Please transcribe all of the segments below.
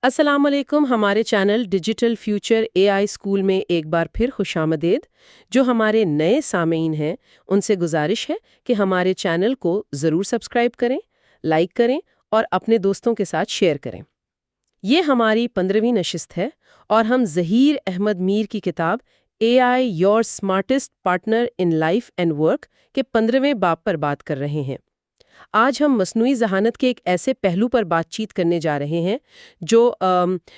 السلام علیکم، ہمارے چینل ڈیجیٹل فیوچر اے آئی اسکول میں ایک بار پھر خوش آمدید۔ جو ہمارے نئے سامعین ہیں ان سے گزارش ہے کہ ہمارے چینل کو ضرور سبسکرائب کریں، لائک کریں اور اپنے دوستوں کے ساتھ شیئر کریں۔ یہ ہماری 15ویں نشست ہے اور ہم ظہیر احمد میر کی کتاب A I your smartest partner in life and work کے 15ویں باب پر بات کر رہے ہیں۔ آج ہم مصنوعی ذہانت کے ایک ایسے پہلو پر بات چیت کرنے جا رہے ہیں جو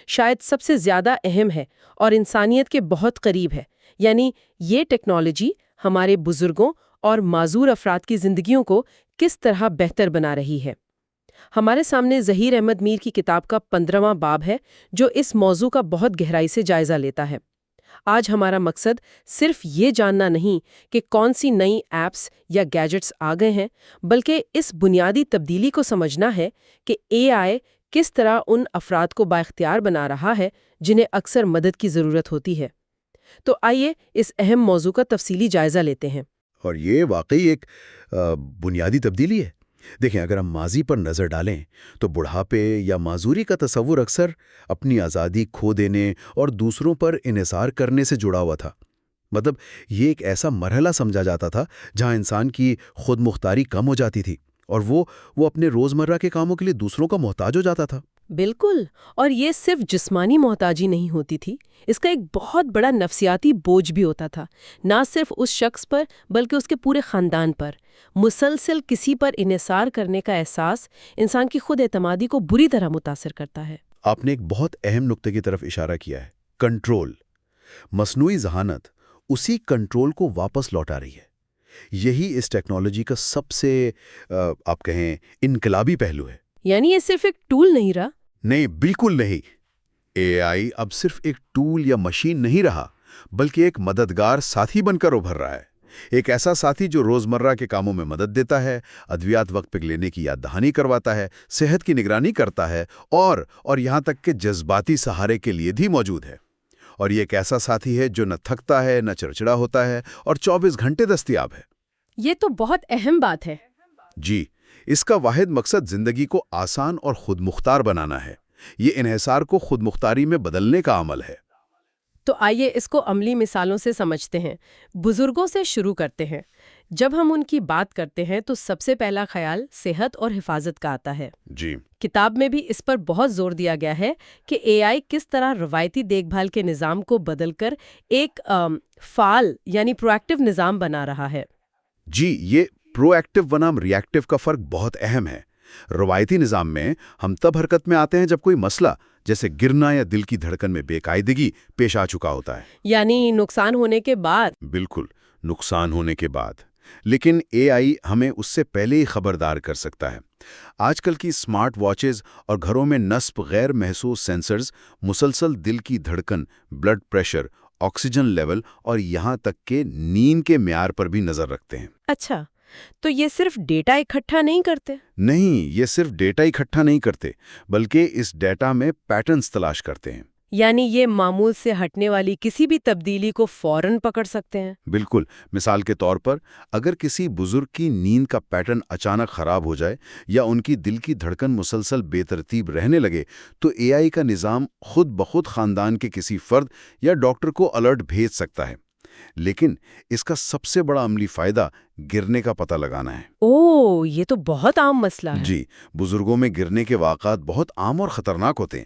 شاید سب سے زیادہ اہم ہے اور انسانیت کے بہت قریب ہے، یعنی یہ ٹیکنالوجی ہمارے بزرگوں اور معذور افراد کی زندگیوں کو کس طرح بہتر بنا رہی ہے۔ ہمارے سامنے ظہیر احمد میر کی کتاب کا 15واں باب ہے جو اس موضوع کا بہت گہرائی سے جائزہ لیتا ہے۔ آج ہمارا مقصد صرف یہ جاننا نہیں کہ کون سی نئی ایپس یا گیجٹس آ گئے ہیں، بلکہ اس بنیادی تبدیلی کو سمجھنا ہے کہ اے آئی کس طرح ان افراد کو بااختیار بنا رہا ہے جنہیں اکثر مدد کی ضرورت ہوتی ہے۔ تو آئیے اس اہم موضوع کا تفصیلی جائزہ لیتے ہیں۔ اور یہ واقعی ایک بنیادی تبدیلی ہے۔ دیکھیں، اگر ہم ماضی پر نظر ڈالیں تو بڑھاپے یا معذوری کا تصور اکثر اپنی آزادی کھو دینے اور دوسروں پر انحصار کرنے سے جڑا ہوا تھا۔ مطلب یہ ایک ایسا مرحلہ سمجھا جاتا تھا جہاں انسان کی خود مختاری کم ہو جاتی تھی اور وہ اپنے روزمرہ کے کاموں کے لیے دوسروں کا محتاج ہو جاتا تھا۔ بالکل، اور یہ صرف جسمانی محتاجی نہیں ہوتی تھی، اس کا ایک بہت بڑا نفسیاتی بوجھ بھی ہوتا تھا، نہ صرف اس شخص پر بلکہ اس کے پورے خاندان پر۔ مسلسل کسی پر انحصار کرنے کا احساس انسان کی خود اعتمادی کو بری طرح متاثر کرتا ہے۔ آپ نے ایک بہت اہم نقطے کی طرف اشارہ کیا ہے، کنٹرول۔ مصنوعی ذہانت اسی کنٹرول کو واپس لوٹا رہی ہے۔ یہی اس ٹیکنالوجی کا سب سے آپ کہیں انقلابی پہلو ہے۔ یعنی یہ صرف ایک ٹول نہیں رہا؟ نہیں، بالکل نہیں۔ اے آئی اب صرف ایک ٹول یا مشین نہیں رہا، بلکہ ایک مددگار ساتھی بن کر ابھر رہا ہے۔ ایک ایسا ساتھی جو روزمرہ کے کاموں میں مدد دیتا ہے، ادویات وقت پہ لینے کی یاد دہانی کرواتا ہے، صحت کی نگرانی کرتا ہے اور یہاں تک کہ جذباتی سہارے کے لیے بھی موجود ہے۔ اور یہ ایک ایسا ساتھی ہے جو نہ تھکتا ہے، نہ چڑچڑا ہوتا ہے اور 24 گھنٹے دستیاب ہے۔ یہ تو بہت اہم بات ہے۔ جی، اس کا واحد مقصد زندگی کو آسان اور خود مختار بنانا ہے۔ یہ انحصار کو خود مختاری میں بدلنے کا عمل ہے۔ تو آئیے اس کو عملی مثالوں سے سمجھتے ہیں۔ بزرگوں سے شروع کرتے ہیں۔ جب ہم ان کی بات کرتے ہیں تو سب سے پہلا خیال صحت اور حفاظت کا آتا ہے۔ جی، کتاب میں بھی اس پر بہت زور دیا گیا ہے کہ اے آئی کس طرح روایتی دیکھ بھال کے نظام کو بدل کر ایک فعال یعنی پرو ایکٹیو نظام بنا رہا ہے۔ جی، یہ پرو ایکٹیو بنام ری ایکٹیو کا فرق بہت اہم ہے۔ روایتی نظام میں ہم تب حرکت میں آتے ہیں جب کوئی مسئلہ جیسے گرنا یا دل کی دھڑکن میں بے قاعدگی پیش آ چکا ہوتا ہے، یعنی نقصان ہونے کے بعد۔ بالکل، نقصان ہونے کے بعد۔ لیکن اے آئی ہمیں اس سے پہلے ہی خبردار کر سکتا ہے۔ آج کل کی سمارٹ واچز اور گھروں میں نصب غیر محسوس سینسرز مسلسل دل کی دھڑکن، بلڈ پریشر، آکسیجن لیول اور یہاں تک کہ نیند کے معیار پر بھی نظر رکھتے ہیں۔ اچھا، تو یہ صرف ڈیٹا اکٹھا نہیں کرتے؟ نہیں، یہ صرف ڈیٹا اکٹھا نہیں کرتے، بلکہ اس ڈیٹا میں پیٹرنز تلاش کرتے ہیں۔ یعنی یہ معمول سے ہٹنے والی کسی بھی تبدیلی کو فوراً پکڑ سکتے ہیں؟ بالکل۔ مثال کے طور پر، اگر کسی بزرگ کی نیند کا پیٹرن اچانک خراب ہو جائے یا ان کی دل کی دھڑکن مسلسل بے ترتیب رہنے لگے، تو اے آئی کا نظام خود بخود خاندان کے کسی فرد یا ڈاکٹر کو الرٹ بھیج سکتا ہے۔ لیکن اس کا سب سے بڑا عملی فائدہ گرنے کا پتہ لگانا ہے۔ اوہ، یہ تو بہت عام مسئلہ ہے۔ جی، بزرگوں میں گرنے کے واقعات بہت عام اور خطرناک ہوتے ہیں۔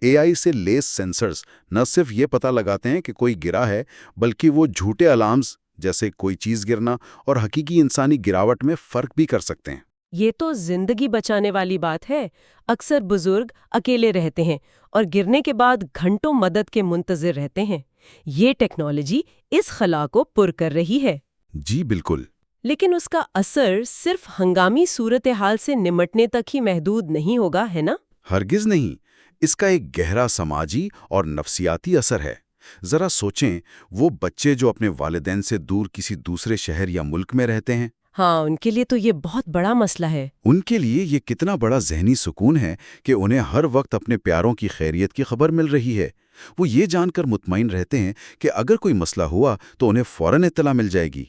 اے آئی سے لیس سینسرز نہ صرف یہ پتہ لگاتے ہیں کہ کوئی گرا ہے، بلکہ وہ جھوٹے الارمز جیسے کوئی چیز گرنا اور حقیقی انسانی گراوٹ میں فرق بھی کر سکتے ہیں۔ یہ تو زندگی بچانے والی بات ہے۔ اکثر بزرگ اکیلے رہتے ہیں اور گرنے کے بعد گھنٹوں مدد کے منتظر رہتے ہیں۔ یہ ٹیکنالوجی اس خلا کو پر کر رہی ہے۔ جی بالکل۔ لیکن اس کا اثر صرف ہنگامی صورتحال سے نمٹنے تک ہی محدود نہیں ہوگا، ہے نا؟ ہرگز نہیں، اس کا ایک گہرا سماجی اور نفسیاتی اثر ہے۔ ذرا سوچیں، وہ بچے جو اپنے والدین سے دور کسی دوسرے شہر یا ملک میں رہتے ہیں، ہاں، ان کے لیے تو یہ بہت بڑا مسئلہ ہے۔ ان کے لیے یہ کتنا بڑا ذہنی سکون ہے کہ انہیں ہر وقت اپنے پیاروں کی خیریت کی خبر مل رہی ہے۔ وہ یہ جان کر مطمئن رہتے ہیں کہ اگر کوئی مسئلہ ہوا تو انہیں فوراً اطلاع مل جائے گی۔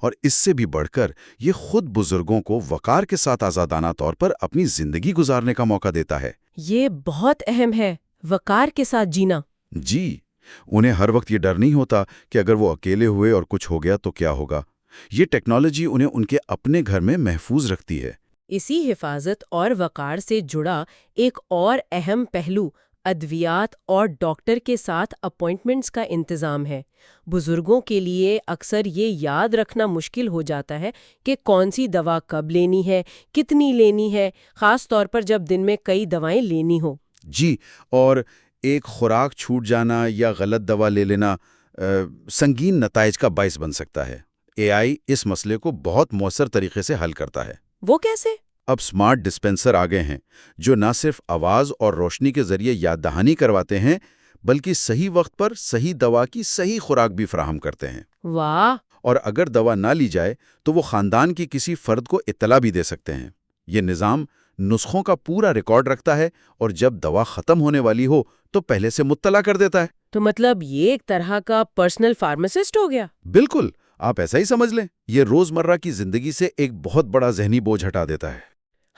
اور اس سے بھی بڑھ کر یہ خود بزرگوں کو وقار کے ساتھ آزادانہ طور پر اپنی زندگی گزارنے کا موقع دیتا ہے۔ یہ بہت اہم ہے، وقار کے ساتھ جینا۔ جی، انہیں ہر وقت یہ ڈر نہیں ہوتا کہ اگر وہ اکیلے ہوئے اور کچھ ہو گیا تو کیا ہوگا۔ یہ ٹیکنالوجی انہیں ان کے اپنے گھر میں محفوظ رکھتی ہے۔ اسی حفاظت اور وقار سے جڑا ایک اور اہم پہلو ادویات اور ڈاکٹر کے ساتھ اپوائنٹمنٹس کا انتظام ہے۔ بزرگوں کے لیے اکثر یہ یاد رکھنا مشکل ہو جاتا ہے کہ کون سی دوا کب لینی ہے، کتنی لینی ہے، خاص طور پر جب دن میں کئی دوائیں لینی ہو۔ جی، اور ایک خوراک چھوٹ جانا یا غلط دوا لے لینا سنگین نتائج کا باعث بن سکتا ہے۔ اے آئی اس مسئلے کو بہت مؤثر طریقے سے حل کرتا ہے۔ وہ کیسے؟ اب سمارٹ ڈسپنسر آ گئے ہیں جو نہ صرف آواز اور روشنی کے ذریعے یاد دہانی کرواتے ہیں بلکہ صحیح وقت پر صحیح دوا کی صحیح خوراک بھی فراہم کرتے ہیں۔ واہ! اور اگر دوا نہ لی جائے تو وہ خاندان کی کسی فرد کو اطلاع بھی دے سکتے ہیں۔ یہ نظام نسخوں کا پورا ریکارڈ رکھتا ہے اور جب دوا ختم ہونے والی ہو تو پہلے سے مطلع کر دیتا ہے۔ تو مطلب یہ ایک طرح کا پرسنل فارماسسٹ ہو گیا؟ بالکل، آپ ایسا ہی سمجھ لیں۔ یہ روزمرہ کی زندگی سے ایک بہت بڑا ذہنی بوجھ ہٹا دیتا ہے۔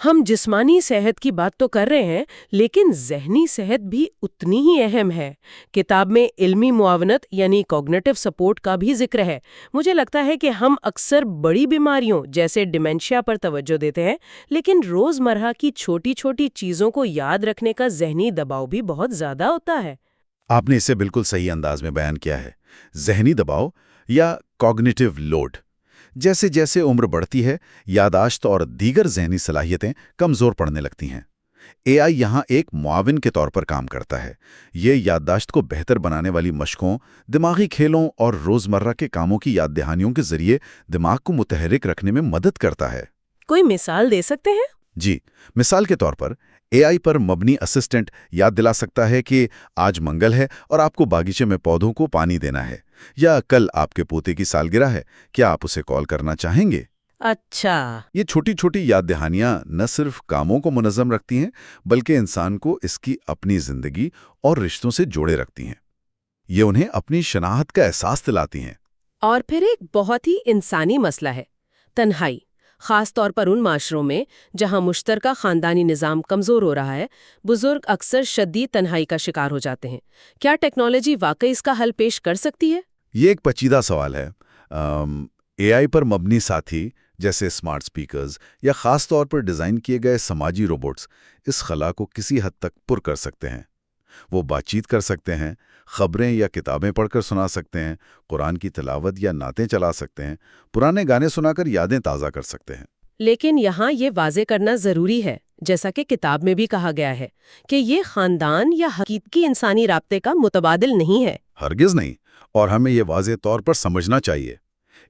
ہم جسمانی صحت کی بات تو کر رہے ہیں، لیکن ذہنی صحت بھی اتنی ہی اہم ہے۔ کتاب میں علمی معاونت یعنی کوگنیٹو سپورٹ کا بھی ذکر ہے۔ مجھے لگتا ہے کہ ہم اکثر بڑی بیماریوں جیسے ڈیمنشیا پر توجہ دیتے ہیں، لیکن روزمرہ کی چھوٹی چھوٹی چیزوں کو یاد رکھنے کا ذہنی دباؤ بھی بہت زیادہ ہوتا ہے۔ آپ نے اسے بالکل صحیح انداز میں بیان کیا ہے۔ ذہنی دباؤ یا کوگنیٹو لوڈ۔ جیسے جیسے عمر بڑھتی ہے، یادداشت اور دیگر ذہنی صلاحیتیں کمزور پڑنے لگتی ہیں۔ اے آئی یہاں ایک معاون کے طور پر کام کرتا ہے۔ یہ یادداشت کو بہتر بنانے والی مشقوں، دماغی کھیلوں اور روزمرہ کے کاموں کی یاد دہانیوں کے ذریعے دماغ کو متحرک رکھنے میں مدد کرتا ہے۔ کوئی مثال دے سکتے ہیں؟ جی، مثال کے طور پر اے آئی پر مبنی اسسٹنٹ یاد دلا سکتا ہے کہ آج منگل ہے اور آپ کو باغیچے میں پودوں کو پانی دینا ہے، یا کل آپ کے پوتے کی سالگرہ ہے، کیا آپ اسے کال کرنا چاہیں گے؟ اچھا۔ یہ چھوٹی چھوٹی یاد دہانیاں نہ صرف کاموں کو منظم رکھتی ہیں بلکہ انسان کو اس کی اپنی زندگی اور رشتوں سے جوڑے رکھتی ہیں۔ یہ انہیں اپنی شناخت کا احساس دلاتی ہیں۔ اور پھر ایک بہت ہی انسانی مسئلہ ہے، تنہائی، خاص طور پر ان معاشروں میں جہاں مشترکہ خاندانی نظام کمزور ہو رہا ہے۔ بزرگ اکثر شدید تنہائی کا شکار ہو جاتے ہیں۔ کیا ٹیکنالوجی واقعی اس کا حل پیش کر سکتی ہے؟ یہ ایک پیچیدہ سوال ہے۔ اے آئی پر مبنی ساتھی جیسے اسمارٹ اسپیکرز یا خاص طور پر ڈیزائن کیے گئے سماجی روبوٹس اس خلا کو کسی حد تک پر کر سکتے ہیں۔ وہ بات چیت کر سکتے ہیں، خبریں یا کتابیں پڑھ کر سنا سکتے ہیں، قرآن کی تلاوت یا نعتیں چلا سکتے ہیں، پرانے گانے سنا کر یادیں تازہ کر سکتے ہیں۔ لیکن یہاں یہ واضح کرنا ضروری ہے، جیسا کہ کتاب میں بھی کہا گیا ہے، کہ یہ خاندان یا حقیقی انسانی رابطے کا متبادل نہیں ہے۔ ہرگز نہیں، اور ہمیں یہ واضح طور پر سمجھنا چاہیے۔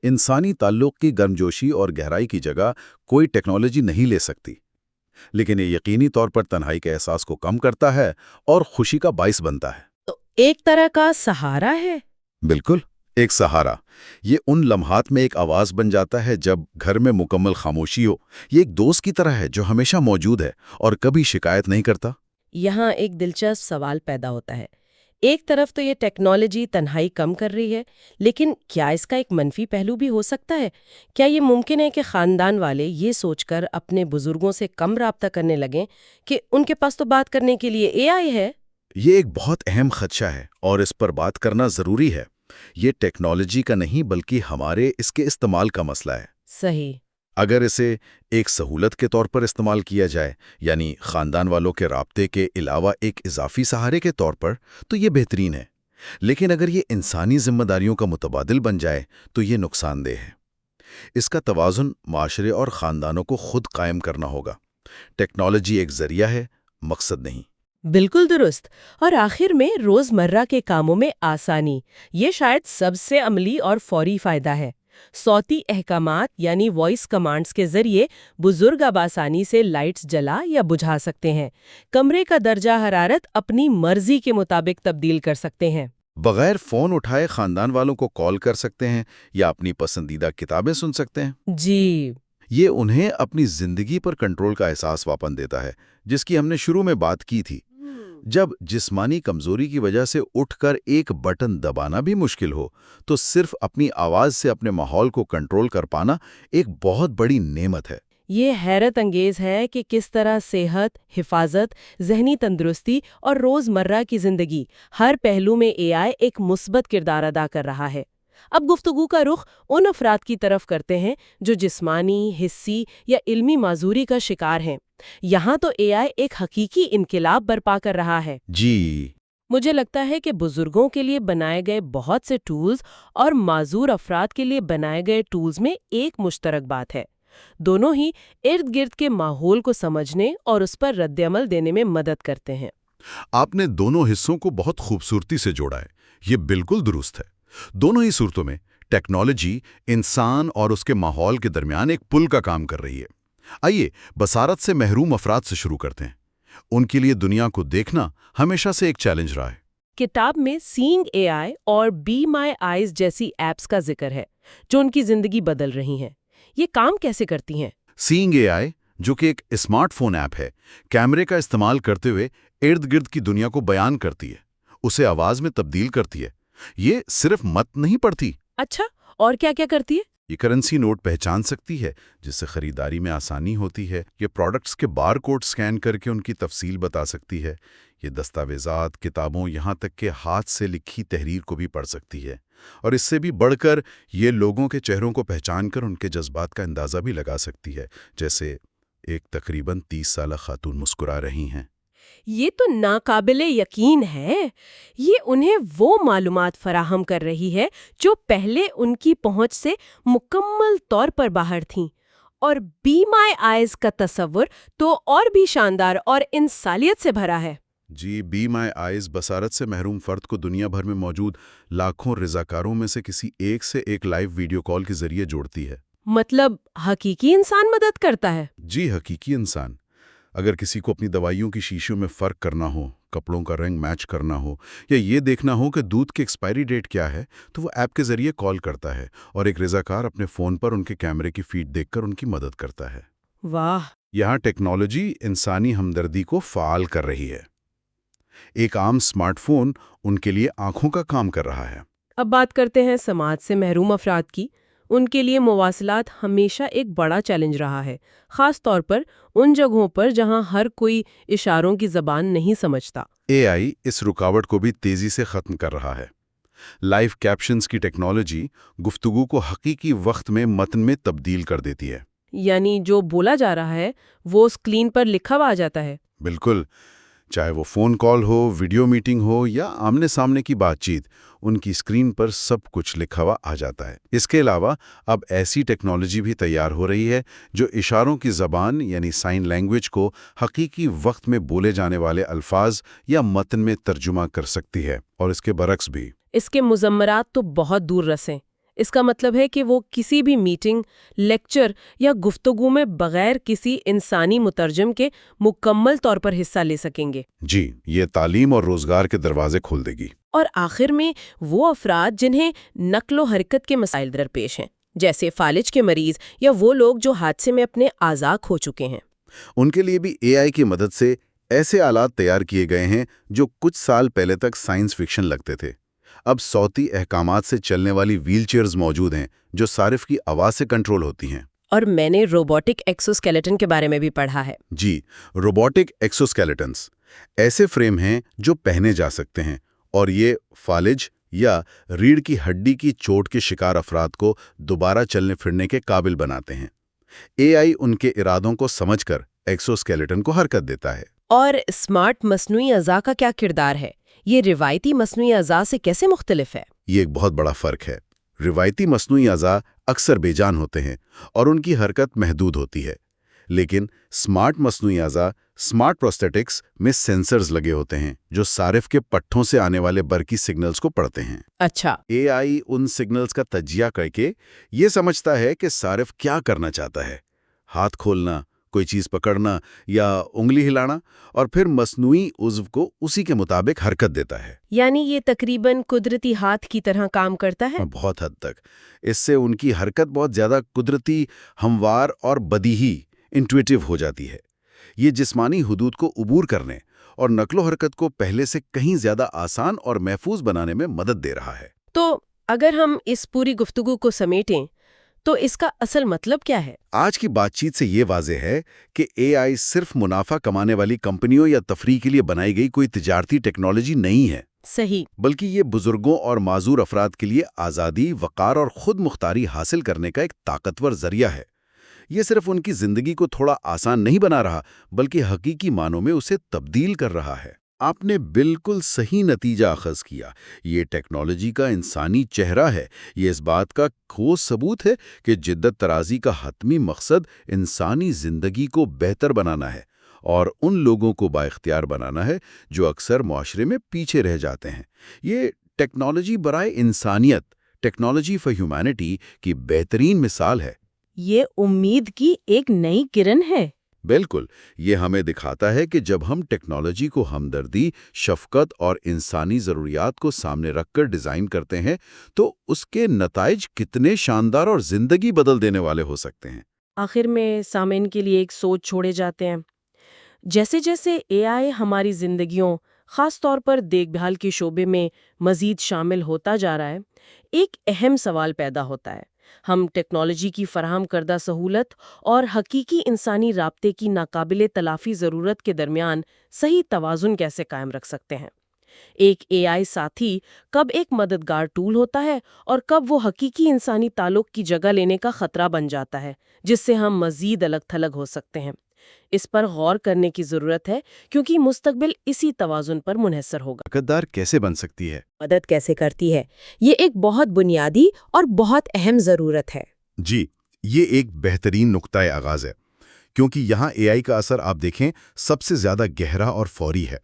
انسانی تعلق کی گرمجوشی اور گہرائی کی جگہ کوئی ٹیکنالوجی نہیں لے سکتی، لیکن یہ یقینی طور پر تنہائی کے احساس کو کم کرتا ہے اور خوشی کا باعث بنتا ہے۔ تو ایک طرح کا سہارا ہے۔ بالکل، ایک سہارا۔ یہ ان لمحات میں ایک آواز بن جاتا ہے جب گھر میں مکمل خاموشی ہو۔ یہ ایک دوست کی طرح ہے جو ہمیشہ موجود ہے اور کبھی شکایت نہیں کرتا۔ یہاں ایک دلچسپ سوال پیدا ہوتا ہے۔ ایک طرف تو یہ ٹیکنالوجی تنہائی کم کر رہی ہے، لیکن کیا اس کا ایک منفی پہلو بھی ہو سکتا ہے؟ کیا یہ ممکن ہے کہ خاندان والے یہ سوچ کر اپنے بزرگوں سے کم رابطہ کرنے لگیں کہ ان کے پاس تو بات کرنے کے لیے اے آئی ہے؟ یہ ایک بہت اہم خدشہ ہے اور اس پر بات کرنا ضروری ہے۔ یہ ٹیکنالوجی کا نہیں بلکہ ہمارے اس کے استعمال کا مسئلہ ہے۔ صحیح۔ اگر اسے ایک سہولت کے طور پر استعمال کیا جائے، یعنی خاندان والوں کے رابطے کے علاوہ ایک اضافی سہارے کے طور پر، تو یہ بہترین ہے۔ لیکن اگر یہ انسانی ذمہ داریوں کا متبادل بن جائے تو یہ نقصان دہ ہے۔ اس کا توازن معاشرے اور خاندانوں کو خود قائم کرنا ہوگا۔ ٹیکنالوجی ایک ذریعہ ہے، مقصد نہیں۔ بالکل درست۔ اور آخر میں روزمرہ کے کاموں میں آسانی، یہ شاید سب سے عملی اور فوری فائدہ ہے۔ صوتی احکامات یعنی وائس کمانڈز کے ذریعے بزرگ اب آسانی سے لائٹس جلا یا بجھا سکتے ہیں، کمرے کا درجہ حرارت اپنی مرضی کے مطابق تبدیل کر سکتے ہیں، بغیر فون اٹھائے خاندان والوں کو کال کر سکتے ہیں یا اپنی پسندیدہ کتابیں سن سکتے ہیں۔ جی۔ یہ انہیں اپنی زندگی پر کنٹرول کا احساس واپس دیتا ہے، جس کی ہم نے شروع میں بات کی تھی۔ جب جسمانی کمزوری کی وجہ سے اٹھ کر ایک بٹن دبانا بھی مشکل ہو، تو صرف اپنی آواز سے اپنے ماحول کو کنٹرول کر پانا ایک بہت بڑی نعمت ہے۔ یہ حیرت انگیز ہے کہ کس طرح صحت، حفاظت، ذہنی تندرستی اور روزمرہ کی زندگی ہر پہلو میں اے آئی ایک مثبت کردار ادا کر رہا ہے۔ اب گفتگو کا رخ ان افراد کی طرف کرتے ہیں جو جسمانی، حسی یا علمی معذوری کا شکار ہیں۔ یہاں تو اے آئی ایک حقیقی انقلاب برپا کر رہا ہے۔ جی، مجھے لگتا ہے کہ بزرگوں کے لیے بنائے گئے بہت سے ٹولز اور معذور افراد کے لیے بنائے گئے ٹولز میں ایک مشترک بات ہے۔ دونوں ہی ارد گرد کے ماحول کو سمجھنے اور اس پر رد عمل دینے میں مدد کرتے ہیں۔ آپ نے دونوں حصوں کو بہت خوبصورتی سے جوڑا ہے، یہ بالکل درست ہے۔ دونوں ہی صورتوں میں ٹیکنالوجی انسان اور اس کے ماحول کے درمیان ایک پل کا کام کر رہی ہے۔ آئیے بصارت سے محروم افراد سے شروع کرتے ہیں۔ ان کے لیے دنیا کو دیکھنا ہمیشہ سے ایک چیلنج رہا ہے۔ کتاب میں سینگ اے آئی اور بی مائی آئیز جیسی ایپس کا ذکر ہے جو ان کی زندگی بدل رہی ہیں۔ یہ کام کیسے کرتی ہیں؟ سینگ اے آئی، جو کہ ایک اسمارٹ فون ایپ ہے، کیمرے کا استعمال کرتے ہوئے ارد گرد کی دنیا کو بیان کرتی ہے، اسے آواز میں تبدیل کرتی ہے۔ یہ صرف مت نہیں پڑھتی۔ اچھا، اور کیا کیا کرتی ہے؟ یہ کرنسی نوٹ پہچان سکتی ہے، جس سے خریداری میں آسانی ہوتی ہے۔ یہ پروڈکٹس کے بار کوڈ سکین کر کے ان کی تفصیل بتا سکتی ہے۔ یہ دستاویزات، کتابوں، یہاں تک کہ ہاتھ سے لکھی تحریر کو بھی پڑھ سکتی ہے۔ اور اس سے بھی بڑھ کر یہ لوگوں کے چہروں کو پہچان کر ان کے جذبات کا اندازہ بھی لگا سکتی ہے، جیسے ایک تقریباً 30 سالہ خاتون مسکرا رہی ہیں۔ یہ تو ناقابل یقین ہے۔ یہ انہیں وہ معلومات فراہم کر رہی ہے جو پہلے ان کی پہنچ سے مکمل طور پر باہر تھیں۔ اور بی مائی آئیز کا تصور تو اور بھی شاندار اور انسانیت سے بھرا ہے۔ جی، بی مائی آئیز بصارت سے محروم فرد کو دنیا بھر میں موجود لاکھوں رضاکاروں میں سے کسی ایک سے ایک لائیو ویڈیو کال کے ذریعے جوڑتی ہے۔ مطلب حقیقی انسان مدد کرتا ہے؟ جی، حقیقی انسان۔ اگر کسی کو اپنی دوائیوں کی شیشیوں میں فرق کرنا ہو، کپڑوں کا رنگ میچ کرنا ہو، یا یہ دیکھنا ہو کہ دودھ کی ایکسپائری ڈیٹ کیا ہے، تو وہ ایپ کے ذریعے کال کرتا ہے اور ایک رضاکار اپنے فون پر ان کے کیمرے کی فیڈ دیکھ کر ان کی مدد کرتا ہے۔ واہ! یہاں ٹیکنالوجی انسانی ہمدردی کو فعال کر رہی ہے۔ ایک عام سمارٹ فون ان کے لیے آنکھوں کا کام کر رہا ہے۔ اب بات کرتے ہیں سماج سے محروم افراد کی۔ ان کے لیے مواصلات ہمیشہ ایک بڑا چیلنج رہا ہے، خاص طور پر ان جگہوں پر جہاں ہر کوئی اشاروں کی زبان نہیں سمجھتا۔ اے آئی اس رکاوٹ کو بھی تیزی سے ختم کر رہا ہے۔ لائیو کیپشنز کی ٹیکنالوجی گفتگو کو حقیقی وقت میں متن میں تبدیل کر دیتی ہے۔ یعنی جو بولا جا رہا ہے وہ اسکرین پر لکھا ہوا آ جاتا ہے۔ بالکل، چاہے وہ فون کال ہو، ویڈیو میٹنگ ہو یا آمنے سامنے کی بات چیت، ان کی اسکرین پر سب کچھ لکھا ہوا آ جاتا ہے۔ اس کے علاوہ اب ایسی ٹیکنالوجی بھی تیار ہو رہی ہے جو اشاروں کی زبان یعنی سائن لینگویج کو حقیقی وقت میں بولے جانے والے الفاظ یا متن میں ترجمہ کر سکتی ہے، اور اس کے برعکس بھی۔ اس کے مضمرات تو بہت دور رسیں۔ اس کا مطلب ہے کہ وہ کسی بھی میٹنگ، لیکچر یا گفتگو میں بغیر کسی انسانی مترجم کے مکمل طور پر حصہ لے سکیں گے۔ جی، یہ تعلیم اور روزگار کے دروازے کھول دے گی۔ اور آخر میں وہ افراد جنہیں نقل و حرکت کے مسائل درپیش ہیں، جیسے فالج کے مریض یا وہ لوگ جو حادثے میں اپنے اعضاء کھو چکے ہیں، ان کے لیے بھی اے آئی کی مدد سے ایسے آلات تیار کیے گئے ہیں جو کچھ سال پہلے تک سائنس فکشن لگتے تھے۔ اب صوتی احکامات سے چلنے والی ویل چیئرز موجود ہیں جو صارف کی آواز سے کنٹرول ہوتی ہیں۔ اور میں نے روبوٹک ایکسوسکیلیٹن کے بارے میں بھی پڑھا ہے۔ جی، روبوٹک ایکسوسکیلیٹنز ایسے فریم ہیں جو پہنے جا سکتے ہیں، اور یہ فالج یا ریڑھ کی ہڈی کی چوٹ کے شکار افراد کو دوبارہ چلنے پھرنے کے قابل بناتے ہیں۔ اے آئی ان کے ارادوں کو سمجھ کر ایکسوسکیلیٹن کو حرکت دیتا ہے۔ اور اسمارٹ مصنوعی اعضاء کا کیا کردار ہے؟ یہ روایتی مصنوعی اعضاء سے کیسے مختلف ہے؟ یہ ایک بہت بڑا فرق ہے۔ روایتی مصنوعی اعضاء اکثر بے جان ہوتے ہیں اور ان کی حرکت محدود ہوتی ہے، لیکن اسمارٹ مصنوعی اعضاء اسمارٹ پروستھیٹکس میں سینسرز لگے ہوتے ہیں جو صارف کے پٹھوں سے آنے والے برقی سگنلز کو پڑھتے ہیں۔ اچھا، اے آئی ان سگنلز کا تجزیہ کر کے یہ سمجھتا ہے کہ صارف کیا کرنا چاہتا ہے، ہاتھ کھولنا، کوئی چیز پکڑنا یا انگلی ہلانا، اور پھر مصنوعی عضو کو اسی کے مطابق حرکت دیتا ہے۔ یعنی یہ تقریباً قدرتی ہاتھ کی طرح کام کرتا ہے؟ بہت حد تک۔ اس سے ان کی حرکت بہت زیادہ قدرتی، ہموار اور بدیہی انٹویٹیو ہو جاتی ہے۔ یہ جسمانی حدود کو عبور کرنے اور نقل و حرکت کو پہلے سے کہیں زیادہ آسان اور محفوظ بنانے میں مدد دے رہا ہے۔ تو اگر ہم اس پوری گفتگو کو سمیٹیں تو اس کا اصل مطلب کیا ہے؟ آج کی بات چیت سے یہ واضح ہے کہ اے آئی صرف منافع کمانے والی کمپنیوں یا تفریح کے لیے بنائی گئی کوئی تجارتی ٹیکنالوجی نہیں ہے، صحیح۔ بلکہ یہ بزرگوں اور معذور افراد کے لیے آزادی، وقار اور خود مختاری حاصل کرنے کا ایک طاقتور ذریعہ ہے۔ یہ صرف ان کی زندگی کو تھوڑا آسان نہیں بنا رہا، بلکہ حقیقی معنوں میں اسے تبدیل کر رہا ہے۔ آپ نے بالکل صحیح نتیجہ اخذ کیا۔ یہ ٹیکنالوجی کا انسانی چہرہ ہے۔ یہ اس بات کا ٹھوس ثبوت ہے کہ جدت طرازی کا حتمی مقصد انسانی زندگی کو بہتر بنانا ہے اور ان لوگوں کو بااختیار بنانا ہے جو اکثر معاشرے میں پیچھے رہ جاتے ہیں۔ یہ ٹیکنالوجی برائے انسانیت، ٹیکنالوجی فار ہیومینٹی کی بہترین مثال ہے۔ یہ امید کی ایک نئی کرن ہے۔ بالکل، یہ ہمیں دکھاتا ہے کہ جب ہم ٹیکنالوجی کو ہمدردی، شفقت اور انسانی ضروریات کو سامنے رکھ کر ڈیزائن کرتے ہیں تو اس کے نتائج کتنے شاندار اور زندگی بدل دینے والے ہو سکتے ہیں۔ آخر میں سامعین کے لیے ایک سوچ چھوڑے جاتے ہیں۔ جیسے جیسے اے آئی ہماری زندگیوں، خاص طور پر دیکھ بھال کے شعبے میں مزید شامل ہوتا جا رہا ہے، ایک اہم سوال پیدا ہوتا ہے۔ ہم ٹیکنالوجی کی فراہم کردہ سہولت اور حقیقی انسانی رابطے کی ناقابل تلافی ضرورت کے درمیان صحیح توازن کیسے قائم رکھ سکتے ہیں؟ ایک اے آئی ساتھی کب ایک مددگار ٹول ہوتا ہے اور کب وہ حقیقی انسانی تعلق کی جگہ لینے کا خطرہ بن جاتا ہے، جس سے ہم مزید الگ تھلگ ہو سکتے ہیں؟ اس پر غور کرنے کی ضرورت ہے، کیونکہ مستقبل اسی توازن پر منحصر ہوگا۔ مددگار کیسے بن سکتی ہے؟ مدد کیسے کرتی ہے، یہ ایک بہت بنیادی اور بہت اہم ضرورت ہے۔ جی، یہ ایک بہترین نقطۂ آغاز ہے، کیونکہ یہاں اے آئی کا اثر آپ دیکھیں سب سے زیادہ گہرا اور فوری ہے۔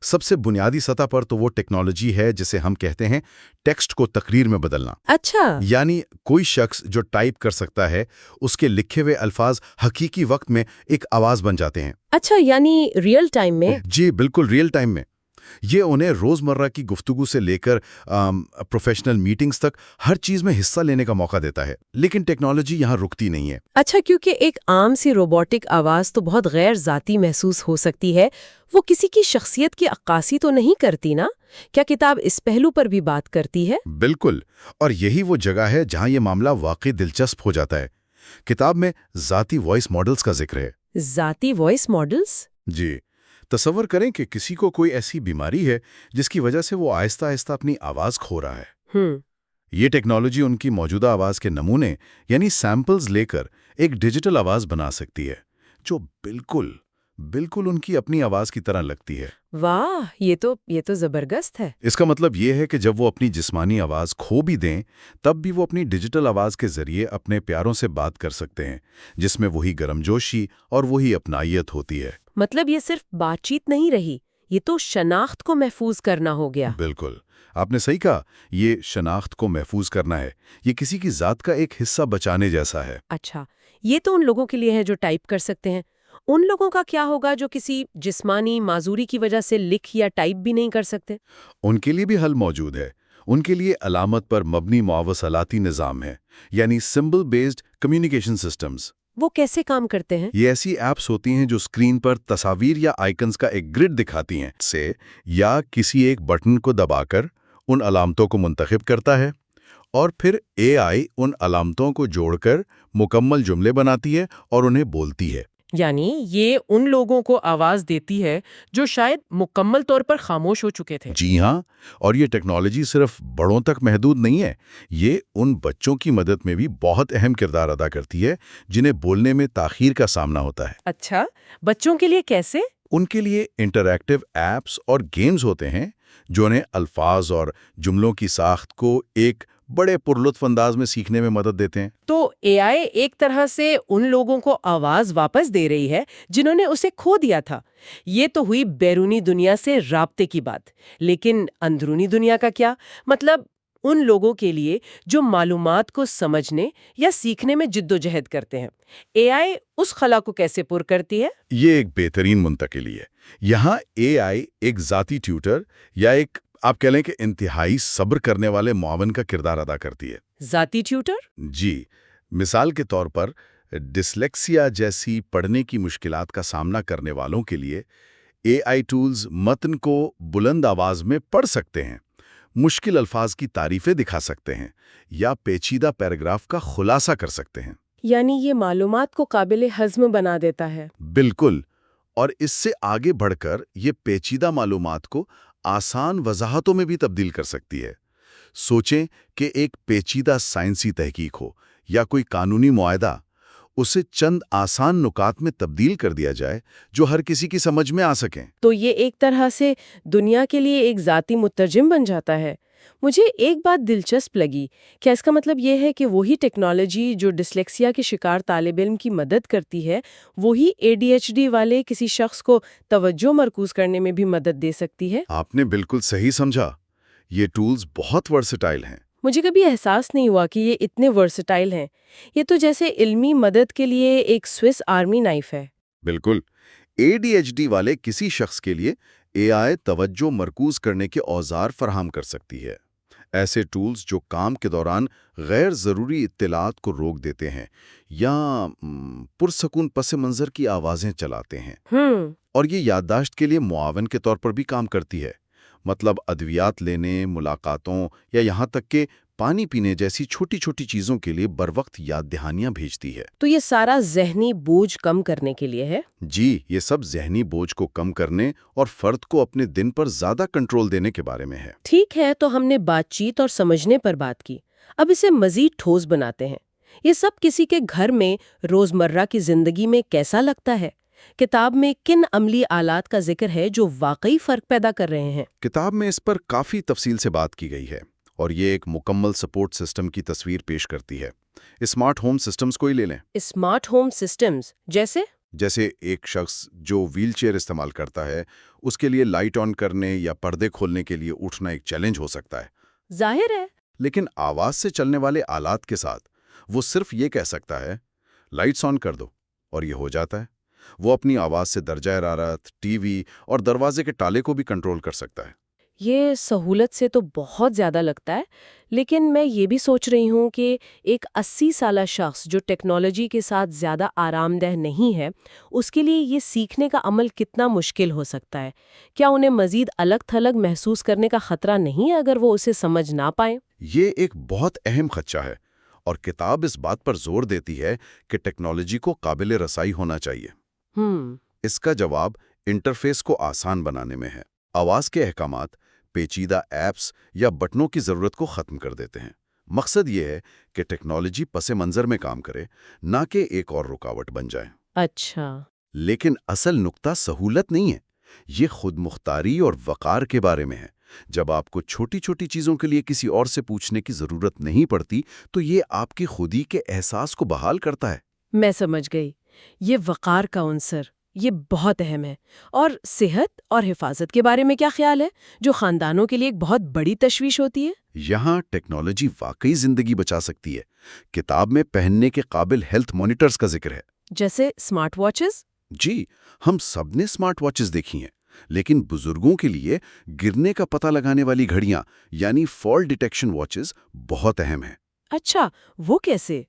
سب سے بنیادی سطح پر تو وہ ٹیکنالوجی ہے جسے ہم کہتے ہیں ٹیکسٹ کو تقریر میں بدلنا۔ اچھا، یعنی کوئی شخص جو ٹائپ کر سکتا ہے، اس کے لکھے ہوئے الفاظ حقیقی وقت میں ایک آواز بن جاتے ہیں۔ اچھا، یعنی ریئل ٹائم میں؟ جی بالکل، ریئل ٹائم میں۔ یہ انہیں روزمرہ کی گفتگو سے لے کر پروفیشنل میٹنگز تک ہر چیز میں حصہ لینے کا موقع دیتا ہے۔ لیکن ٹیکنالوجی یہاں رکتی نہیں ہے۔ اچھا، کیونکہ ایک عام سی روبوٹک آواز تو بہت غیر ذاتی محسوس ہو سکتی ہے، وہ کسی کی شخصیت کی عکاسی تو نہیں کرتی نا؟ کیا کتاب اس پہلو پر بھی بات کرتی ہے؟ بالکل، اور یہی وہ جگہ ہے جہاں یہ معاملہ واقعی دلچسپ ہو جاتا ہے۔ کتاب میں ذاتی وائس ماڈلز کا ذکر ہے۔ ذاتی وائس ماڈلز؟ جی، تصور کریں کہ کسی کو کوئی ایسی بیماری ہے جس کی وجہ سے وہ آہستہ آہستہ اپنی آواز کھو رہا ہے۔ یہ ٹیکنالوجی ان کی موجودہ آواز کے نمونے یعنی سیمپلز لے کر ایک ڈیجیٹل آواز بنا سکتی ہے جو بالکل ان کی اپنی آواز کی طرح لگتی ہے۔ واہ، یہ تو زبردست ہے۔ اس کا مطلب یہ ہے کہ جب وہ اپنی جسمانی آواز کھو بھی دیں تب بھی وہ اپنی ڈیجیٹل آواز کے ذریعے اپنے پیاروں سے بات کر سکتے ہیں، جس میں وہی گرمجوشی اور وہی اپنائیت ہوتی ہے۔ مطلب یہ صرف بات چیت نہیں رہی، یہ تو شناخت کو محفوظ کرنا ہو گیا۔ بالکل، آپ نے صحیح کہا، یہ شناخت کو محفوظ کرنا ہے۔ یہ کسی کی ذات کا ایک حصہ بچانے جیسا ہے۔ اچھا، یہ تو ان لوگوں کے لیے ہے جو ٹائپ کر سکتے ہیں۔ ان لوگوں کا کیا ہوگا جو کسی جسمانی معذوری کی وجہ سے لکھ یا ٹائپ بھی نہیں کر سکتے؟ ان کے لیے بھی حل موجود ہے۔ ان کے لیے علامت پر مبنی مواصلاتی نظام ہے، یعنی سمبل بیسڈ کمیونیکیشن سسٹمز۔ وہ کیسے کام کرتے ہیں؟ یہ ایسی ایپس ہوتی ہیں جو اسکرین پر تصاویر یا آئیکنز کا ایک گرڈ دکھاتی ہیں سے یا کسی ایک بٹن کو دبا کر ان علامتوں کو منتخب کرتا ہے اور پھر اے آئی ان علامتوں کو جوڑ کر مکمل جملے بناتی ہے اور انہیں بولتی ہے۔ یعنی یہ ان لوگوں کو آواز دیتی ہے جو شاید مکمل طور پر خاموش ہو چکے تھے۔ جی ہاں، اور یہ ٹیکنالوجی صرف بڑوں تک محدود نہیں ہے، یہ ان بچوں کی مدد میں بھی بہت اہم کردار ادا کرتی ہے جنہیں بولنے میں تاخیر کا سامنا ہوتا ہے۔ اچھا، بچوں کے لیے کیسے؟ ان کے لیے انٹریکٹیو ایپس اور گیمز ہوتے ہیں جو انہیں الفاظ اور جملوں کی ساخت کو ایک بڑے پرلطف انداز میں سیکھنے میں مدد دیتے ہیں۔ تو اے آئی ایک طرح سے ان لوگوں کو آواز واپس دے رہی ہے جنہوں نے اسے کھو دیا تھا۔ یہ تو ہوئی بیرونی دنیا سے رابطے کی بات، لیکن اندرونی دنیا کا کیا؟ مطلب ان لوگوں کے لیے جو معلومات کو سمجھنے یا سیکھنے میں جدوجہد کرتے ہیں، اے آئی اس خلا کو کیسے پر کرتی ہے؟ یہ ایک بہترین منتقلی ہے۔ یہاں اے آئی ایک ذاتی ٹیوٹر یا ایک آپ کہہ لیں کہ انتہائی صبر کرنے والے معاون کا کردار ادا کرتی ہے۔ ذاتی ٹیوٹر؟ جی، مثال کے طور پر ڈسلیکسیا جیسی پڑھنے کی مشکلات کا سامنا کرنے والوں کے لیے اے آئی ٹولز متن کو بلند آواز میں پڑھ سکتے ہیں، مشکل الفاظ کی تعریفیں دکھا سکتے ہیں یا پیچیدہ پیراگراف کا خلاصہ کر سکتے ہیں۔ یعنی یہ معلومات کو قابل ہضم بنا دیتا ہے۔ بالکل، اور اس سے آگے بڑھ کر یہ پیچیدہ معلومات کو آسان وضاحتوں میں بھی تبدیل کر سکتی ہے۔ سوچیں کہ ایک پیچیدہ سائنسی تحقیق ہو یا کوئی قانونی معاہدہ، اسے چند آسان نکات میں تبدیل کر دیا جائے جو ہر کسی کی سمجھ میں آ سکیں۔ تو یہ ایک طرح سے دنیا کے لیے ایک ذاتی مترجم بن جاتا ہے۔ مجھے ایک بات دلچسپ لگی، کیا اس کا مطلب یہ ہے کہ وہی ٹیکنالوجی جو ڈسلیکسیا کے شکار طالب علم کی مدد کرتی ہے، وہی ADHD والے کسی شخص کو توجہ مرکوز کرنے میں بھی مدد دے سکتی ہے؟ آپ نے بالکل صحیح سمجھا۔ یہ ٹولز بہت ورسٹائل ہیں۔ مجھے کبھی احساس نہیں ہوا کہ یہ اتنے ورسٹائل ہیں۔ یہ تو جیسے علمی مدد کے لیے ایک سوئس آرمی نائف ہے۔ بالکل، ADHD والے کسی شخص کے لیے AI توجہ مرکوز کرنے کے اوزار فراہم کر سکتی ہے۔ ایسے ٹولز جو کام کے دوران غیر ضروری اطلاعات کو روک دیتے ہیں یا پرسکون پس منظر کی آوازیں چلاتے ہیں، اور یہ یادداشت کے لیے معاون کے طور پر بھی کام کرتی ہے۔ مطلب ادویات لینے، ملاقاتوں یا یہاں تک کہ پانی پینے جیسی چھوٹی چھوٹی چیزوں کے لیے بروقت یاد دہانیاں بھیجتی ہے۔ تو یہ سارا ذہنی بوجھ کم کرنے کے لیے ہے؟ جی، یہ سب ذہنی بوجھ کو کم کرنے اور فرد کو اپنے دن پر زیادہ کنٹرول دینے کے بارے میں ہے۔ ٹھیک ہے، تو ہم نے بات چیت اور سمجھنے پر بات کی، اب اسے مزید ٹھوس بناتے ہیں۔ یہ سب کسی کے گھر میں روزمرہ کی زندگی میں کیسا لگتا ہے؟ کتاب میں کن عملی آلات کا ذکر ہے جو واقعی فرق پیدا کر رہے ہیں؟ کتاب میں اس پر کافی تفصیل سے بات کی گئی ہے، اور یہ ایک مکمل سپورٹ سسٹم کی تصویر پیش کرتی ہے۔ اسمارٹ ہوم سسٹمز کو ہی لے لیں۔ اسمارٹ ہوم سسٹمز جیسے ایک شخص جو ویل چیئر استعمال کرتا ہے، اس کے لیے لائٹ آن کرنے یا پردے کھولنے کے لیے اٹھنا ایک چیلنج ہو سکتا ہے۔ ظاہر ہے۔ لیکن آواز سے چلنے والے آلات کے ساتھ وہ صرف یہ کہہ سکتا ہے، لائٹس آن کر دو، اور یہ ہو جاتا ہے۔ وہ اپنی آواز سے درجہ حرارت، ٹی وی اور دروازے کے تالے کو بھی کنٹرول کر سکتا ہے۔ یہ سہولت سے تو بہت زیادہ لگتا ہے، لیکن میں یہ بھی سوچ رہی ہوں کہ ایک 80 سالہ شخص جو ٹیکنالوجی کے ساتھ زیادہ آرام دہ نہیں ہے، اس کے لیے یہ سیکھنے کا عمل کتنا مشکل ہو سکتا ہے؟ کیا انہیں مزید الگ تھلگ محسوس کرنے کا خطرہ نہیں ہے اگر وہ اسے سمجھ نہ پائیں؟ یہ ایک بہت اہم خدشہ ہے، اور کتاب اس بات پر زور دیتی ہے کہ ٹیکنالوجی کو قابل رسائی ہونا چاہیے۔ اس کا جواب انٹرفیس کو آسان بنانے میں ہے۔ آواز کے احکامات پیچیدہ ایپس یا بٹنوں کی ضرورت کو ختم کر دیتے ہیں۔ مقصد یہ ہے کہ ٹیکنالوجی پس منظر میں کام کرے، نہ کہ ایک اور رکاوٹ بن جائے۔ اچھا۔ لیکن اصل نقطہ سہولت نہیں ہے، یہ خود مختاری اور وقار کے بارے میں ہے۔ جب آپ کو چھوٹی چھوٹی چیزوں کے لیے کسی اور سے پوچھنے کی ضرورت نہیں پڑتی، تو یہ آپ کی خودی کے احساس کو بحال کرتا ہے۔ میں سمجھ گئی، یہ وقار کا عنصر، یہ بہت اہم ہے۔ اور صحت اور حفاظت کے بارے میں کیا خیال ہے، جو خاندانوں کے لیے ایک بہت بڑی تشویش ہوتی ہے؟ یہاں ٹیکنالوجی واقعی زندگی بچا سکتی ہے۔ کتاب میں پہننے کے قابل ہیلتھ مانیٹرز کا ذکر ہے۔ جیسے اسمارٹ واچز؟ جی، ہم سب نے اسمارٹ واچز دیکھی ہیں، لیکن بزرگوں کے لیے گرنے کا پتہ لگانے والی گھڑیاں یعنی فال ڈیٹیکشن واچز بہت اہم ہیں۔ اچھا، وہ کیسے؟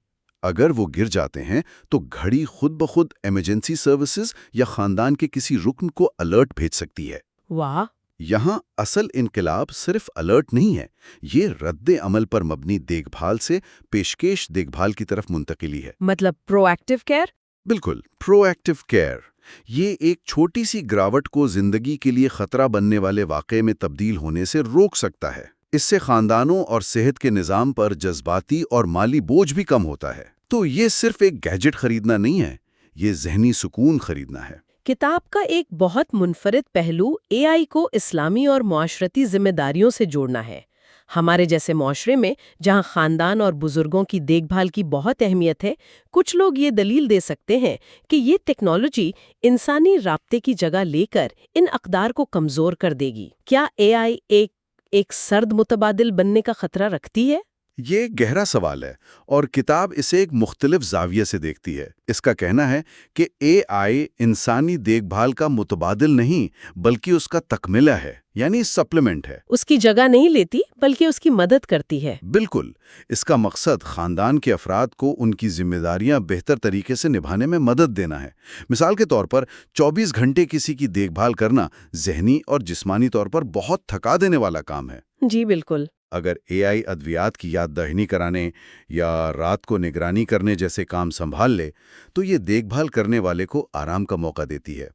اگر وہ گر جاتے ہیں تو گھڑی خود بخود ایمرجنسی سروسز یا خاندان کے کسی رکن کو الرٹ بھیج سکتی ہے۔ واہ! یہاں اصل انقلاب صرف الرٹ نہیں ہے، یہ رد عمل پر مبنی دیکھ بھال سے پیشکش دیکھ بھال کی طرف منتقلی ہے۔ مطلب پرو ایکٹیو کیئر؟ بالکل، پرو ایکٹیو کیئر۔ یہ ایک چھوٹی سی گراوٹ کو زندگی کے لیے خطرہ بننے والے واقعے میں تبدیل ہونے سے روک سکتا ہے۔ اس سے خاندانوں اور صحت کے نظام پر جذباتی اور مالی بوجھ بھی کم ہوتا ہے۔ تو یہ صرف ایک گیجٹ خریدنا نہیں ہے، یہ ذہنی سکون خریدنا ہے۔ کتاب کا ایک بہت منفرد پہلو AI کو اسلامی اور معاشرتی ذمہ داریوں سے جوڑنا ہے۔ ہمارے جیسے معاشرے میں جہاں خاندان اور بزرگوں کی دیکھ بھال کی بہت اہمیت ہے، کچھ لوگ یہ دلیل دے سکتے ہیں کہ یہ ٹیکنالوجی انسانی رابطے کی جگہ لے کر ان اقدار کو کمزور کر دے گی۔ کیا AI ایک سرد متبادل بننے کا خطرہ رکھتی ہے؟ یہ گہرا سوال ہے، اور کتاب اسے ایک مختلف زاویے سے دیکھتی ہے۔ اس کا کہنا ہے کہ AI انسانی دیکھ بھال کا متبادل نہیں بلکہ اس کا تکملہ ہے، یعنی سپلیمنٹ ہے۔ اس کی جگہ نہیں لیتی بلکہ اس کی مدد کرتی ہے۔ بالکل، اس کا مقصد خاندان کے افراد کو ان کی ذمہ داریاں بہتر طریقے سے نبھانے میں مدد دینا ہے۔ مثال کے طور پر 24 گھنٹے کسی کی دیکھ بھال کرنا ذہنی اور جسمانی طور پر بہت تھکا دینے والا کام ہے۔ جی بالکل. اگر اے آئی ادویات کی یاد دہانی کرانے یا رات کو نگرانی کرنے جیسے کام سنبھال لے تو یہ دیکھ بھال کرنے والے کو آرام کا موقع دیتی ہے.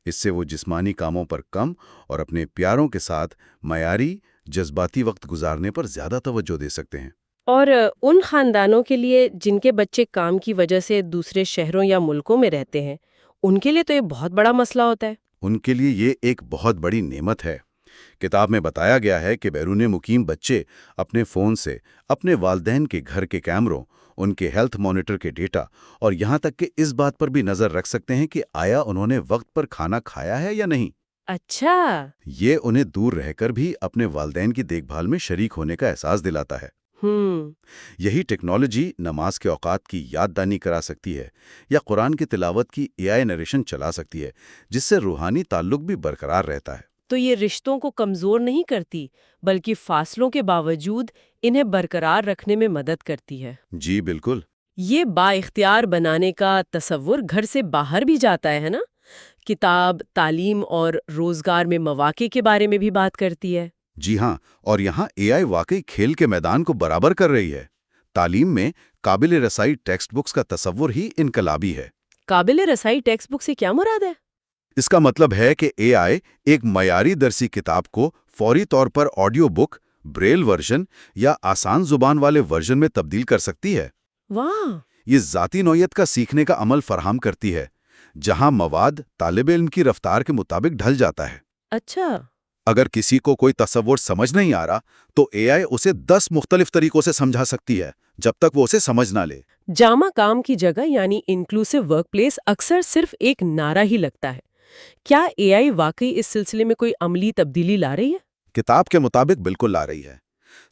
اس سے وہ جسمانی کاموں پر کم اور اپنے پیاروں کے ساتھ معیاری جذباتی وقت گزارنے پر زیادہ توجہ دے سکتے ہیں. اور ان خاندانوں کے لیے جن کے بچے کام کی وجہ سے دوسرے شہروں یا ملکوں میں رہتے ہیں، ان کے لیے تو یہ بہت بڑا مسئلہ ہوتا ہے. ان کے لیے یہ ایک بہت بڑی نعمت ہے. کتاب میں بتایا گیا ہے کہ بیرون مقیم بچے اپنے فون سے اپنے والدین کے گھر کے کیمروں، ان کے ہیلتھ مانیٹر کے ڈیٹا اور یہاں تک کہ اس بات پر بھی نظر رکھ سکتے ہیں کہ آیا انہوں نے وقت پر کھانا کھایا ہے یا نہیں. اچھا. یہ انہیں دور رہ کر بھی اپنے والدین کی دیکھ بھال میں شریک ہونے کا احساس دلاتا ہے. یہی ٹیکنالوجی نماز کے اوقات کی یاد دہانی کرا سکتی ہے یا قرآن کی تلاوت کی اے آئی نریشن چلا سکتی ہے، جس سے روحانی تعلق بھی برقرار رہتا ہے. تو یہ رشتوں کو کمزور نہیں کرتی بلکہ فاصلوں کے باوجود انہیں برقرار رکھنے میں مدد کرتی ہے. جی بالکل. یہ با اختیار بنانے کا تصور گھر سے باہر بھی جاتا ہے نا؟ کتاب، تعلیم اور روزگار میں مواقع کے بارے میں بھی بات کرتی ہے. جی ہاں، اور یہاں اے آئی واقعی کھیل کے میدان کو برابر کر رہی ہے. تعلیم میں قابل رسائی ٹیکسٹ بکس کا تصور ہی انقلابی ہے. قابل رسائی ٹیکسٹ بک سے کیا مراد ہے؟ اس کا مطلب ہے کہ اے آئی ایک معیاری درسی کتاب کو فوری طور پر آڈیو بک، بریل ورژن یا آسان زبان والے ورژن میں تبدیل کر سکتی ہے. واہ! یہ ذاتی نوعیت کا سیکھنے کا عمل فراہم کرتی ہے، جہاں مواد طالب علم کی رفتار کے مطابق ڈھل جاتا ہے. اچھا. اگر کسی کو کوئی تصور سمجھ نہیں آ رہا تو اے آئی اسے 10 مختلف طریقوں سے سمجھا سکتی ہے جب تک وہ اسے سمجھ نہ لے. جامع کام کی جگہ یعنی انکلوسیو ورک پلیس اکثر صرف ایک نعرہ ہی لگتا ہے. کیا اے آئی واقعی اس سلسلے میں کوئی عملی تبدیلی لا رہی ہے؟ کتاب کے مطابق بالکل لا رہی ہے.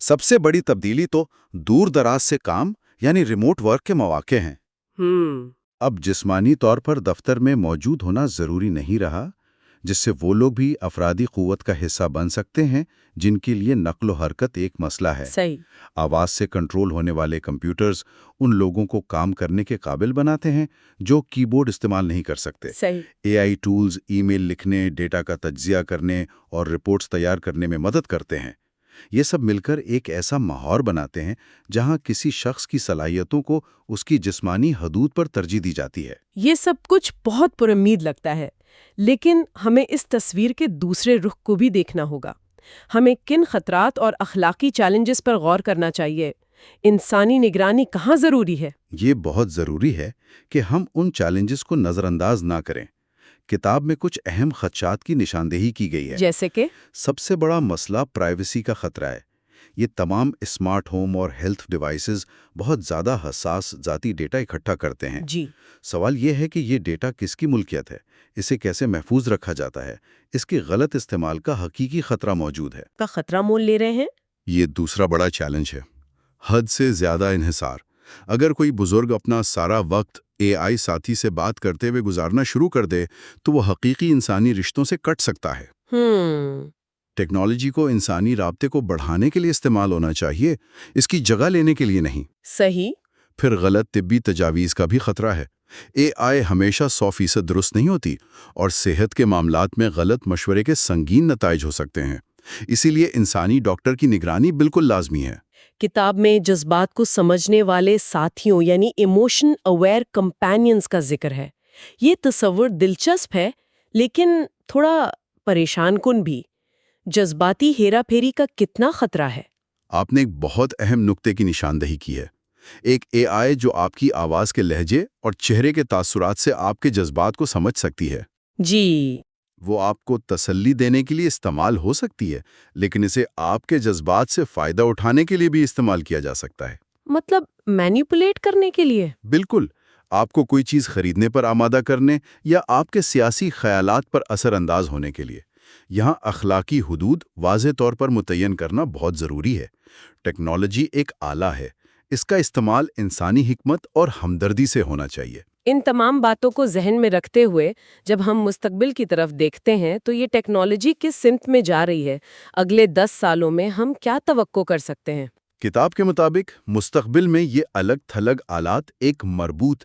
سب سے بڑی تبدیلی تو دور دراز سے کام یعنی ریموٹ ورک کے مواقع ہیں. اب جسمانی طور پر دفتر میں موجود ہونا ضروری نہیں رہا، جس سے وہ لوگ بھی افرادی قوت کا حصہ بن سکتے ہیں جن کے لیے نقل و حرکت ایک مسئلہ ہے. صحیح. آواز سے کنٹرول ہونے والے کمپیوٹرز ان لوگوں کو کام کرنے کے قابل بناتے ہیں جو کی بورڈ استعمال نہیں کر سکتے. صحیح. اے آئی ٹولز ای میل لکھنے، ڈیٹا کا تجزیہ کرنے اور رپورٹس تیار کرنے میں مدد کرتے ہیں. یہ سب مل کر ایک ایسا ماحول بناتے ہیں جہاں کسی شخص کی صلاحیتوں کو اس کی جسمانی حدود پر ترجیح دی جاتی ہے. یہ سب کچھ بہت پر امید لگتا ہے، لیکن ہمیں اس تصویر کے دوسرے رخ کو بھی دیکھنا ہوگا. ہمیں کن خطرات اور اخلاقی چیلنجز پر غور کرنا چاہیے؟ انسانی نگرانی کہاں ضروری ہے؟ یہ بہت ضروری ہے کہ ہم ان چیلنجز کو نظر انداز نہ کریں. کتاب میں کچھ اہم خدشات کی نشاندہی کی گئی ہے. جیسے کہ سب سے بڑا مسئلہ پرائیویسی کا خطرہ ہے. یہ تمام اسمارٹ ہوم اور ہیلتھ ڈیوائسز بہت زیادہ حساس ذاتی ڈیٹا اکٹھا کرتے ہیں. جی. سوال یہ ہے کہ یہ ڈیٹا کس کی ملکیت ہے، اسے کیسے محفوظ رکھا جاتا ہے. اس کے غلط استعمال کا حقیقی خطرہ موجود ہے. کا خطرہ مول لے رہے ہیں؟ یہ دوسرا بڑا چیلنج ہے، حد سے زیادہ انحصار. اگر کوئی بزرگ اپنا سارا وقت اے آئی ساتھی سے بات کرتے ہوئے گزارنا شروع کر دے تو وہ حقیقی انسانی رشتوں سے کٹ سکتا ہے. ٹیکنالوجی کو انسانی رابطے کو بڑھانے کے لیے استعمال ہونا چاہیے، اس کی جگہ لینے کے لیے نہیں. صحیح. پھر غلط طبی تجاویز کا بھی خطرہ ہے. اے آئی ہمیشہ 100% درست نہیں ہوتی اور صحت کے معاملات میں غلط مشورے کے سنگین نتائج ہو سکتے ہیں. اسی لیے انسانی ڈاکٹر کی نگرانی بالکل لازمی ہے. کتاب میں جذبات کو سمجھنے والے ساتھیوں یعنی ایموشن اویئر کمپینینز کا ذکر ہے. یہ تصور دلچسپ ہے لیکن تھوڑا پریشان کن بھی. جذباتی ہیرا پھیری کا کتنا خطرہ ہے؟ آپ نے ایک بہت اہم نقطے کی نشاندہی کی ہے. ایک اے آئی جو آپ کی آواز کے لہجے اور چہرے کے تاثرات سے آپ کے جذبات کو سمجھ سکتی ہے. جی. وہ آپ کو تسلی دینے کے لیے استعمال ہو سکتی ہے، لیکن اسے آپ کے جذبات سے فائدہ اٹھانے کے لیے بھی استعمال کیا جا سکتا ہے. مطلب مینیپولیٹ کرنے کے لیے؟ بالکل. آپ کو کوئی چیز خریدنے پر آمادہ کرنے یا آپ کے سیاسی خیالات پر اثر انداز ہونے کے لیے. یہاں اخلاقی حدود واضح طور پر متعین کرنا بہت ضروری ہے. ٹیکنالوجی ایک آلہ ہے، اس کا استعمال انسانی حکمت اور ہمدردی سے ہونا چاہیے. ان تمام باتوں کو ذہن میں رکھتے ہوئے جب ہم مستقبل کی طرف دیکھتے ہیں تو یہ ٹیکنالوجی کس سمت میں جا رہی ہے؟ اگلے 10 سالوں میں ہم کیا توقع کر سکتے ہیں؟ کتاب کے مطابق مستقبل میں یہ الگ تھلگ آلات ایک مربوط